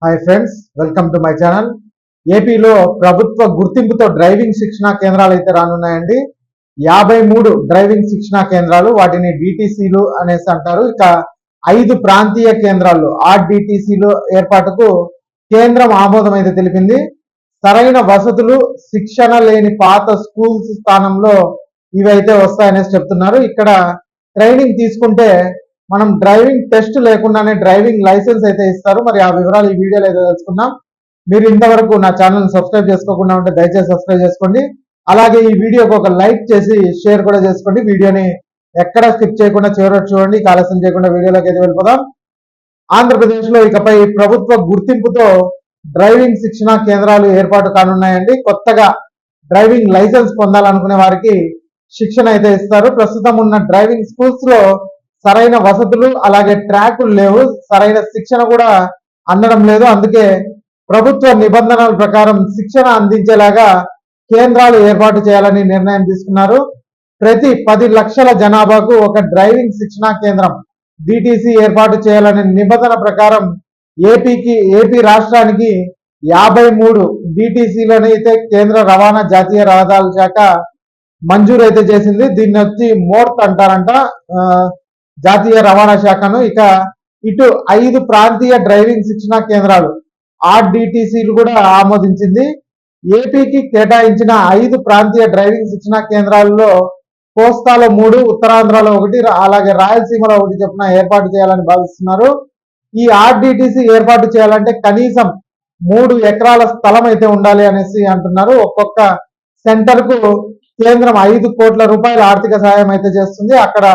Hi friends, welcome to my channel. ఏపీలో ప్రభుత్వ గుర్తింపుతో driving శిక్షణా కేంద్రాలు అయితే రానున్నాయండి. 53 డ్రైవింగ్ శిక్షణా కేంద్రాలు, వాటిని డిటిసిలు అనేసి అంటారు. ఇక 5 ప్రాంతీయ కేంద్రాలు ఆర్డిటిసిలు ఏర్పాటుకు కేంద్రం ఆమోదం అయితే తెలిపింది. సరైన వసతులు, శిక్షణ లేని పాత స్కూల్స్ స్థానంలో ఇవైతే వస్తాయనేసి చెప్తున్నారు. ఇక్కడ ట్రైనింగ్ తీసుకుంటే మనం డ్రైవింగ్ టెస్ట్ లేకుండానే డ్రైవింగ్ లైసెన్స్ అయితే ఇస్తారు. మరి ఆ వివరాలు ఈ వీడియోలో అయితే తెలుసుకుందాం. మీరు ఇంతవరకు నా ఛానల్ సబ్స్క్రైబ్ చేసుకోకుండా ఉంటే దయచేసి సబ్స్క్రైబ్ చేసుకోండి. అలాగే ఈ వీడియోకి ఒక లైక్ చేసి షేర్ కూడా చేసుకోండి. వీడియోని ఎక్కడ స్కిప్ చేయకుండా చివరికి చూడండి. ఆలస్యం చేయకుండా వీడియోలోకి అయితే వెళ్ళిపోదాం. ఆంధ్రప్రదేశ్ లో ఇకపై ప్రభుత్వ గుర్తింపుతో డ్రైవింగ్ శిక్షణా కేంద్రాలు ఏర్పాటు కానున్నాయండి. కొత్తగా డ్రైవింగ్ లైసెన్స్ పొందాలనుకునే వారికి శిక్షణ అయితే ఇస్తారు. ప్రస్తుతం ఉన్న డ్రైవింగ్ స్కూల్స్ లో సరైన వసతులు అలాగే ట్రాకులు లేవు, సరైన శిక్షణ కూడా అందడం లేదు. అందుకే ప్రభుత్వ నిబంధనల ప్రకారం శిక్షణ అందించేలాగా కేంద్రాలు ఏర్పాటు చేయాలని నిర్ణయం తీసుకున్నారు. ప్రతి 10 లక్షల జనాభాకు ఒక డ్రైవింగ్ శిక్షణా కేంద్రం డిటిసి ఏర్పాటు చేయాలనే నిబంధన ప్రకారం ఏపీ రాష్ట్రానికి 53 డిటిసిలను అయితే కేంద్ర రవాణా జాతీయ రహదారుల శాఖ మంజూరు అయితే చేసింది. దీన్ని వచ్చి మోర్త్ అంటారంట, జాతీయ రవాణా శాఖను. ఇక ఇటు 5 ప్రాంతీయ డ్రైవింగ్ శిక్షణా కేంద్రాలు ఆర్డిటిసిలు కూడా ఆమోదించింది. ఏపీకి కేటాయించిన 5 ప్రాంతీయ డ్రైవింగ్ శిక్షణా కేంద్రాల్లో కోస్తాలో 3, ఉత్తరాంధ్రలో 1, అలాగే రాయలసీమలో 1 చొప్పున ఏర్పాటు చేయాలని భావిస్తున్నారు. ఈ ఆర్డిటిసి ఏర్పాటు చేయాలంటే కనీసం 3 ఎకరాల స్థలం అయితే ఉండాలి అనేసి అంటున్నారు. ఒక్కొక్క సెంటర్ కు కేంద్రం 5 కోట్ల రూపాయల ఆర్థిక సహాయం అయితే చేస్తుంది. అక్కడ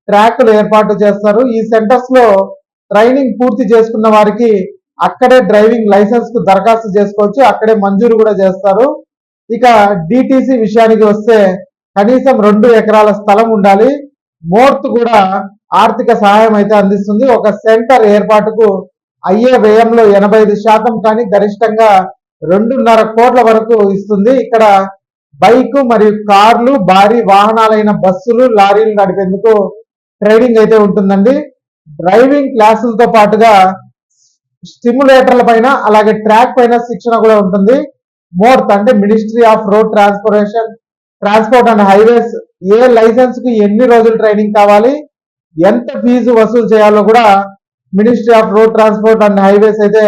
ట్రాక్లు ఏర్పాటు చేస్తారు. ఈ సెంటర్స్ లో ట్రైనింగ్ పూర్తి చేసుకున్న వారికి అక్కడే డ్రైవింగ్ లైసెన్స్ కు దరఖాస్తు చేసుకోవచ్చు, అక్కడే మంజూరు కూడా చేస్తారు. ఇక డిటిసి విషయానికి వస్తే కనీసం 2 ఎకరాల స్థలం ఉండాలి. మోర్త్ కూడా ఆర్థిక సహాయం అయితే అందిస్తుంది. ఒక సెంటర్ ఏర్పాటుకు అయ్యే వ్యయంలో 85% కానీ గరిష్టంగా 2.5 కోట్ల వరకు ఇస్తుంది. ఇక్కడ బైక్ మరియు కార్లు, భారీ వాహనాలైన బస్సులు, లారీలు నడిపేందుకు ట్రైనింగ్ అయితే ఉంటుందండి. డ్రైవింగ్ క్లాసులతో పాటుగా స్టిమ్యులేటర్ల పైన అలాగే ట్రాక్ పైన శిక్షణ కూడా ఉంటుంది. మోర్త్ అంటే ministry of road transport and highways ఏ లైసెన్స్ కు ఎన్ని రోజులు ట్రైనింగ్ కావాలి, ఎంత ఫీజు వసూలు చేయాలో కూడా ministry of road transport and highways అయితే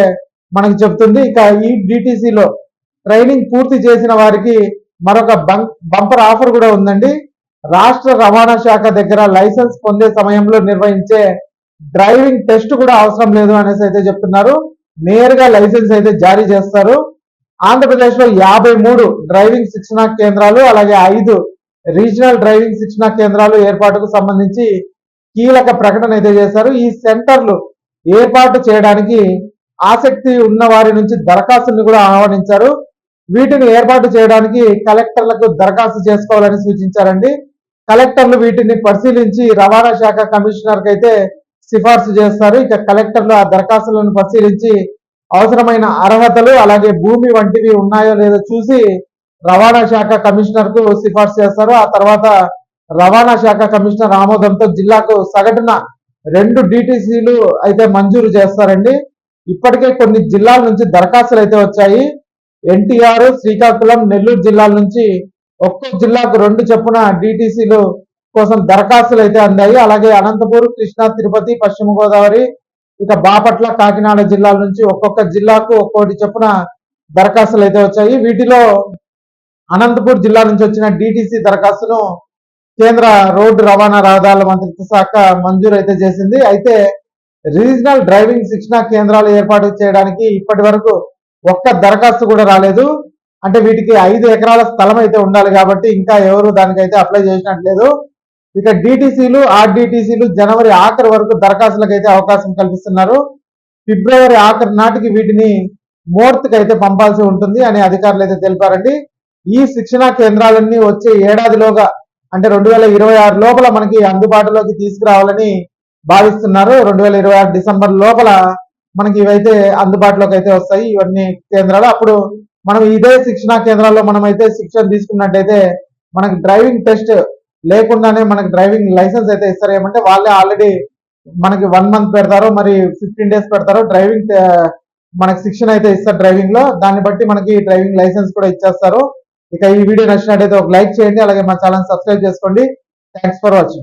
మనకి చెప్తుంది. ఇక ఈ డిటిసిలో ట్రైనింగ్ పూర్తి చేసిన వారికి మరొక బంపర్ ఆఫర్ కూడా ఉందండి. రాష్ట్ర రవాణా శాఖ దగ్గర లైసెన్స్ పొందే సమయంలో నిర్వహించే డ్రైవింగ్ టెస్ట్ కూడా అవసరం లేదు అనేసి అయితే చెప్తున్నారు. నేరుగా లైసెన్స్ అయితే జారీ చేస్తారు. ఆంధ్రప్రదేశ్ లో 53 డ్రైవింగ్ శిక్షణా కేంద్రాలు అలాగే 5 రీజనల్ డ్రైవింగ్ శిక్షణా కేంద్రాలు ఏర్పాటుకు సంబంధించి కీలక ప్రకటన అయితే చేశారు. ఈ సెంటర్లు ఏర్పాటు చేయడానికి ఆసక్తి ఉన్న వారి నుంచి దరఖాస్తుని కూడా ఆహ్వానించారు. వీటిని ఏర్పాటు చేయడానికి కలెక్టర్లకు దరఖాస్తు చేసుకోవాలని సూచించారండి. కలెక్టర్లు వీటిని పరిశీలించి రవాణా శాఖ కమిషనర్ అయితే సిఫార్సు చేస్తారు. ఇక కలెక్టర్లు ఆ దరఖాస్తులను పరిశీలించి అవసరమైన అర్హతలు అలాగే భూమి వంటివి ఉన్నాయో లేదో చూసి రవాణా శాఖ కమిషనర్ కు సిఫార్సు చేస్తారు. ఆ తర్వాత రవాణా శాఖ కమిషనర్ ఆమోదంతో జిల్లాకు సగటున 2 డిటిసిలు అయితే మంజూరు చేస్తారండి. ఇప్పటికే కొన్ని జిల్లాల నుంచి దరఖాస్తులు అయితే వచ్చాయి. ఎన్టీఆర్, శ్రీకాకుళం, నెల్లూరు జిల్లాల నుంచి ఒక్కో జిల్లాకు 2 చొప్పున డిటిసిలు కోసం దరఖాస్తులు అయితే అందాయి. అలాగే అనంతపూర్, కృష్ణా, తిరుపతి, పశ్చిమ గోదావరి, ఇక బాపట్ల, కాకినాడ జిల్లాల నుంచి ఒక్కొక్క జిల్లాకు ఒక్కోటి చొప్పున దరఖాస్తులు అయితే వచ్చాయి. వీటిలో అనంతపూర్ జిల్లా నుంచి వచ్చిన డిటిసి దరఖాస్తును కేంద్ర రోడ్డు రవాణా రహదారుల మంత్రిత్వ శాఖ మంజూరు అయితే చేసింది. అయితే రీజనల్ డ్రైవింగ్ శిక్షణా కేంద్రాలు ఏర్పాటు చేయడానికి ఇప్పటి వరకు ఒక్క దరఖాస్తు కూడా రాలేదు. అంటే వీటికి 5 ఎకరాల స్థలం అయితే ఉండాలి కాబట్టి ఇంకా ఎవరు దానికైతే అప్లై చేసినట్లేదు. ఇక డిటిసిలు, ఆర్డిటిసిలు జనవరి ఆఖరి వరకు దరఖాస్తులకు అయితే అవకాశం కల్పిస్తున్నారు. ఫిబ్రవరి ఆఖరి నాటికి వీటిని మోర్త్కి అయితే పంపాల్సి ఉంటుంది అని అధికారులు అయితే తెలిపారండి. ఈ శిక్షణా కేంద్రాలన్నీ వచ్చే ఏడాదిలోగా అంటే 2026 లోపల మనకి అందుబాటులోకి తీసుకురావాలని భావిస్తున్నారు. 2026 డిసెంబర్ లోపల మనకి ఇవైతే అందుబాటులోకి అయితే వస్తాయి ఇవన్నీ కేంద్రాలు. అప్పుడు మనం ఇదే శిక్షణా కేంద్రాల్లో మనమైతే శిక్షణ తీసుకున్నట్టయితే మనకి డ్రైవింగ్ టెస్ట్ లేకుండానే మనకి డ్రైవింగ్ లైసెన్స్ అయితే ఇస్తారు. ఏమంటే వాళ్ళే ఆల్రెడీ మనకి 1 మంత్ పెడతారు, మరి 15 డేస్ పెడతారు. డ్రైవింగ్ మనకి శిక్షణ అయితే ఇస్తారు డ్రైవింగ్ లో. దాన్ని బట్టి మనకి డ్రైవింగ్ లైసెన్స్ కూడా ఇచ్చేస్తారు. ఇక ఈ వీడియో నచ్చినట్టయితే ఒక లైక్ చేయండి, అలాగే మా ఛానల్ సబ్స్క్రైబ్ చేసుకోండి. Thanks for watching.